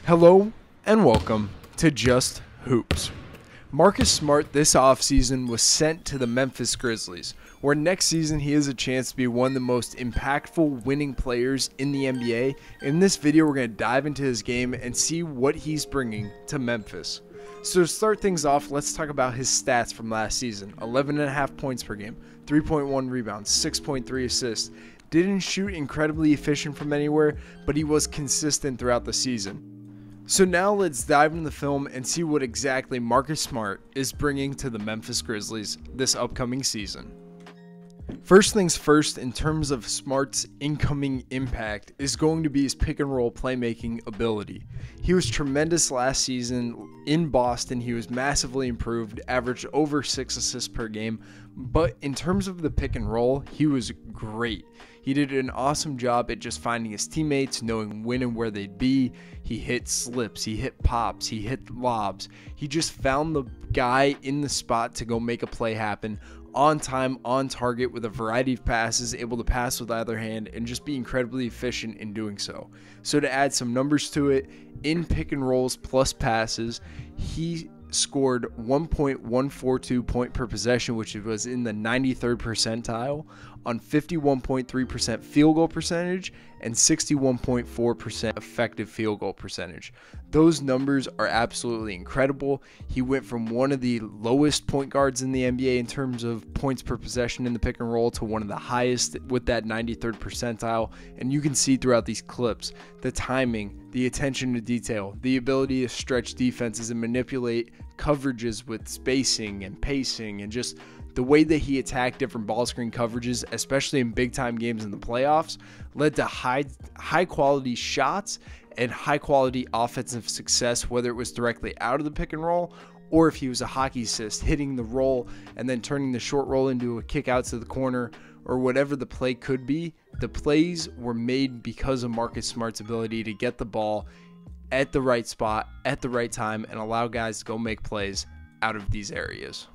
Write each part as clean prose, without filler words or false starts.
Hello and welcome to Just Hoops. Marcus Smart this offseason was sent to the Memphis Grizzlies, where next season he has a chance to be one of the most impactful winning players in the NBA. In this video, we're going to dive into his game and see what he's bringing to Memphis. So to start things off, let's talk about his stats from last season. 11.5 points per game, 3.1 rebounds, 6.3 assists. Didn't shoot incredibly efficient from anywhere, but he was consistent throughout the season. So now let's dive into the film and see what exactly Marcus Smart is bringing to the Memphis Grizzlies this upcoming season. First things first, in terms of Smart's incoming impact, is going to be his pick and roll playmaking ability. He was tremendous last season in Boston. He was massively improved, averaged over 6 assists per game, but in terms of the pick and roll, he was great. He did an awesome job at just finding his teammates, knowing when and where they'd be. He hit slips, he hit pops, he hit lobs. He just found the guy in the spot to go make a play happen, on time, on target, with a variety of passes, able to pass with either hand, and just be incredibly efficient in doing so. So to add some numbers to it, in pick and rolls plus passes, he scored 1.142 point per possession, which was in the 93rd percentile, on 51.3% field goal percentage and 61.4% effective field goal percentage. Those numbers are absolutely incredible. He went from one of the lowest point guards in the NBA in terms of points per possession in the pick and roll to one of the highest with that 93rd percentile. And you can see throughout these clips the timing, the attention to detail, the ability to stretch defenses and manipulate coverages with spacing and pacing, and just the way that he attacked different ball screen coverages, especially in big time games in the playoffs, led to high quality shots and high quality offensive success, whether it was directly out of the pick and roll or if he was a hockey assist, hitting the roll and then turning the short roll into a kick out to the corner, or whatever the play could be. The plays were made because of Marcus Smart's ability to get the ball at the right spot at the right time and allow guys to go make plays out of these areas.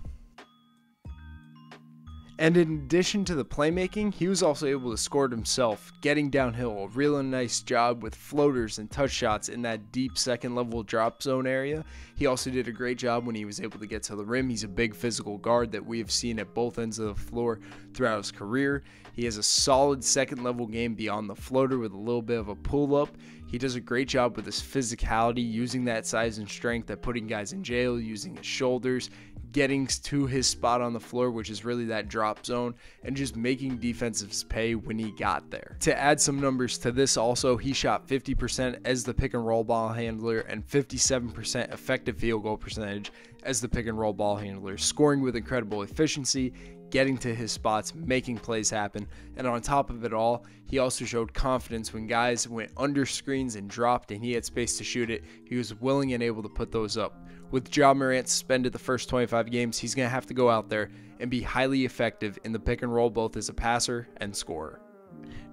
And in addition to the playmaking, he was also able to score it himself, getting downhill. A really nice job with floaters and touch shots in that deep second level drop zone area. He also did a great job when he was able to get to the rim. He's a big physical guard that we have seen at both ends of the floor throughout his career. He has a solid second level game beyond the floater with a little bit of a pull up. He does a great job with his physicality, using that size and strength at putting guys in jail, using his shoulders, getting to his spot on the floor, which is really that drop zone, and just making defensives pay when he got there. To add some numbers to this also, he shot 50% as the pick and roll ball handler and 57% effective field goal percentage as the pick and roll ball handler, scoring with incredible efficiency, getting to his spots, making plays happen. And on top of it all, he also showed confidence when guys went under screens and dropped and he had space to shoot it. He was willing and able to put those up. With Ja Morant suspended the first 25 games, he's going to have to go out there and be highly effective in the pick and roll, both as a passer and scorer.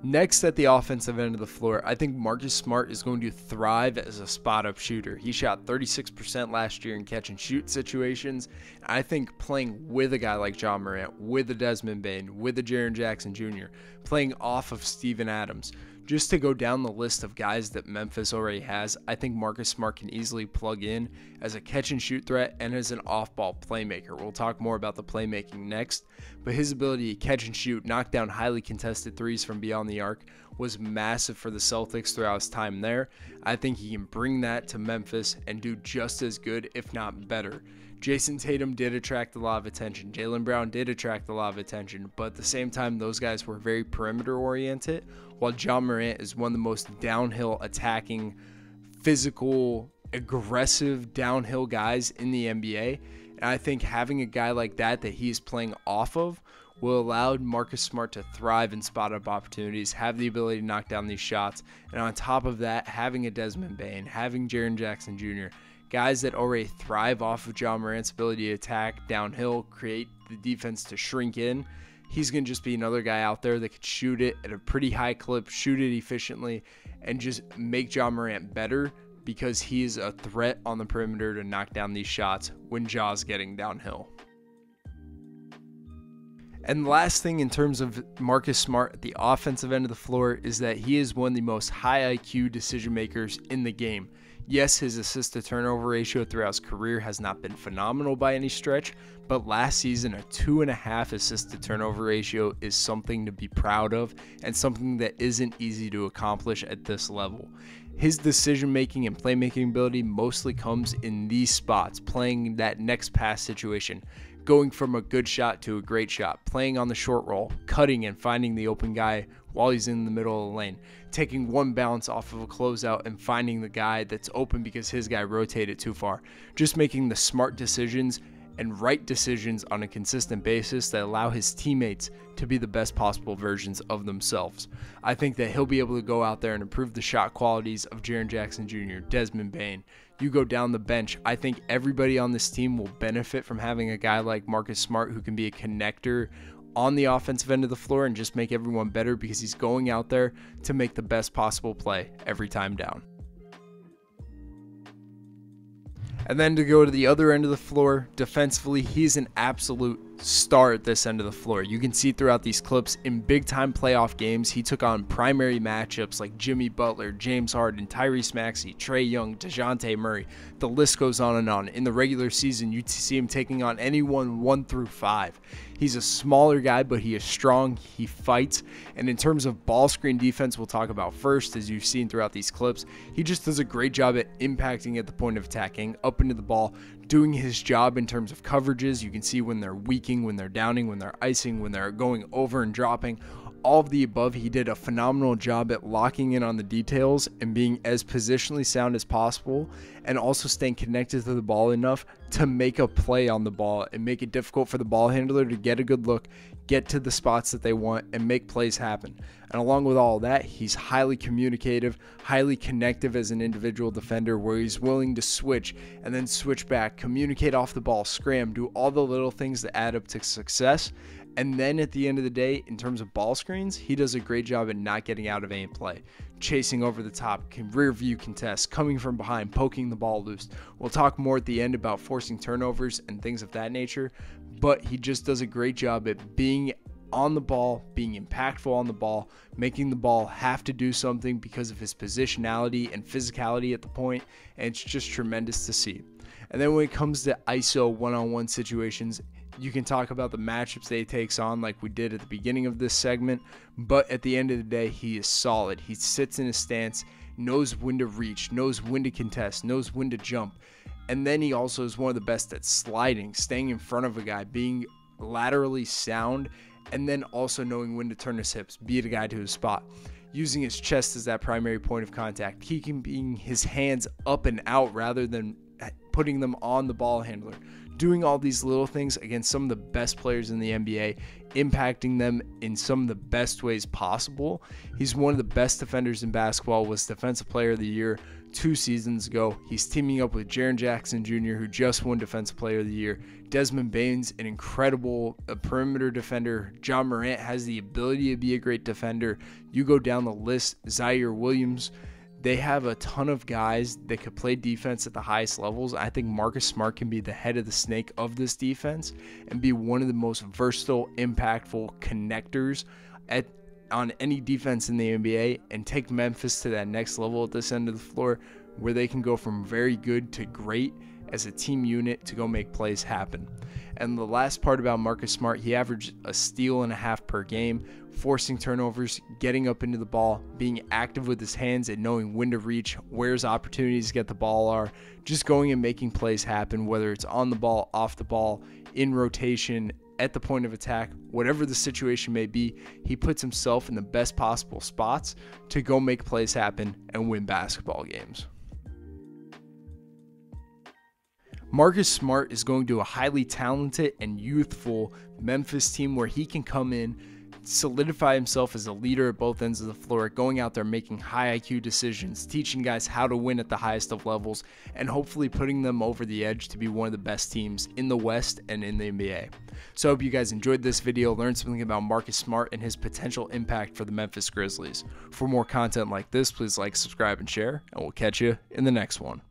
Next, at the offensive end of the floor, I think Marcus Smart is going to thrive as a spot-up shooter. He shot 36% last year in catch-and-shoot situations. I think playing with a guy like Ja Morant, with a Desmond Bane, with a Jaren Jackson Jr., playing off of Steven Adams, just to go down the list of guys that Memphis already has, I think Marcus Smart can easily plug in as a catch-and-shoot threat and as an off-ball playmaker. We'll talk more about the playmaking next, but his ability to catch and shoot, knock down highly contested threes from beyond the arc was massive for the Celtics throughout his time there. I think he can bring that to Memphis and do just as good, if not better. Jason Tatum did attract a lot of attention. Jaylen Brown did attract a lot of attention, but at the same time, those guys were very perimeter-oriented, while Ja Morant is one of the most downhill attacking, physical, aggressive downhill guys in the NBA. And I think having a guy like that he's playing off of will allow Marcus Smart to thrive in spot-up opportunities, have the ability to knock down these shots, and on top of that, having a Desmond Bane, having Jaren Jackson Jr., guys that already thrive off of Ja Morant's ability to attack downhill, create the defense to shrink in. He's going to just be another guy out there that could shoot it at a pretty high clip, shoot it efficiently, and just make Ja Morant better, because he is a threat on the perimeter to knock down these shots when Ja's getting downhill. And the last thing in terms of Marcus Smart at the offensive end of the floor is that he is one of the most high IQ decision makers in the game. Yes, his assist to turnover ratio throughout his career has not been phenomenal by any stretch, but last season a 2.5 assist to turnover ratio is something to be proud of and something that isn't easy to accomplish at this level. His decision making and playmaking ability mostly comes in these spots, playing that next pass situation, going from a good shot to a great shot, playing on the short roll, cutting and finding the open guy while he's in the middle of the lane, taking one bounce off of a closeout and finding the guy that's open because his guy rotated too far. Just making the smart decisions and right decisions on a consistent basis that allow his teammates to be the best possible versions of themselves. I think that he'll be able to go out there and improve the shot qualities of Jaren Jackson Jr., Desmond Bane. You go down the bench, I think everybody on this team will benefit from having a guy like Marcus Smart who can be a connector on the offensive end of the floor and just make everyone better because he's going out there to make the best possible play every time down. And then to go to the other end of the floor, defensively, he's an absolute star at this end of the floor. You can see throughout these clips in big-time playoff games, he took on primary matchups like Jimmy Butler, James Harden, Tyrese Maxey, Trae Young, DeJounte Murray. The list goes on and on. In the regular season, you see him taking on anyone 1 through 5. He's a smaller guy, but he is strong. He fights. And in terms of ball screen defense, we'll talk about first, as you've seen throughout these clips, he just does a great job at impacting at the point of attacking, up into the ball, doing his job in terms of coverages. You can see when they're weaking, when they're downing, when they're icing, when they're going over and dropping. All of the above. He did a phenomenal job at locking in on the details and being as positionally sound as possible, and also staying connected to the ball enough to make a play on the ball and make it difficult for the ball handler to get a good look, get to the spots that they want, and make plays happen. And along with all that, he's highly communicative, highly connective as an individual defender, where he's willing to switch and then switch back, communicate off the ball, scram, do all the little things that add up to success. And then at the end of the day, in terms of ball screens, he does a great job at not getting out of aim play, chasing over the top, rear view contests, coming from behind, poking the ball loose. We'll talk more at the end about forcing turnovers and things of that nature, but he just does a great job at being on the ball, being impactful on the ball, making the ball have to do something because of his positionality and physicality at the point, and it's just tremendous to see. And then when it comes to ISO one-on-one situations, you can talk about the matchups that he takes on like we did at the beginning of this segment, but at the end of the day, he is solid. He sits in his stance, knows when to reach, knows when to contest, knows when to jump. And then he also is one of the best at sliding, staying in front of a guy, being laterally sound, and then also knowing when to turn his hips, beat a guy to his spot. Using his chest as that primary point of contact, keeping his hands up and out rather than putting them on the ball handler. Doing all these little things against some of the best players in the NBA, impacting them in some of the best ways possible. He's one of the best defenders in basketball, was Defensive Player of the Year 2 seasons ago. He's teaming up with Jaren Jackson Jr., who just won Defensive Player of the Year. Desmond Bane's an incredible perimeter defender. John Morant has the ability to be a great defender. You go down the list, Zaire Williams. They have a ton of guys that could play defense at the highest levels. I think Marcus Smart can be the head of the snake of this defense and be one of the most versatile, impactful connectors on any defense in the NBA, and take Memphis to that next level at this end of the floor, where they can go from very good to great as a team unit to go make plays happen. And the last part about Marcus Smart, he averaged a steal and a half per game, forcing turnovers, getting up into the ball, being active with his hands and knowing when to reach, where his opportunities to get the ball are, just going and making plays happen, whether it's on the ball, off the ball, in rotation, at the point of attack, whatever the situation may be. He puts himself in the best possible spots to go make plays happen and win basketball games. Marcus Smart is going to a highly talented and youthful Memphis team where he can come in, solidify himself as a leader at both ends of the floor, going out there making high IQ decisions, teaching guys how to win at the highest of levels, and hopefully putting them over the edge to be one of the best teams in the West and in the NBA. So I hope you guys enjoyed this video, learned something about Marcus Smart and his potential impact for the Memphis Grizzlies. For more content like this, please like, subscribe, and share, and we'll catch you in the next one.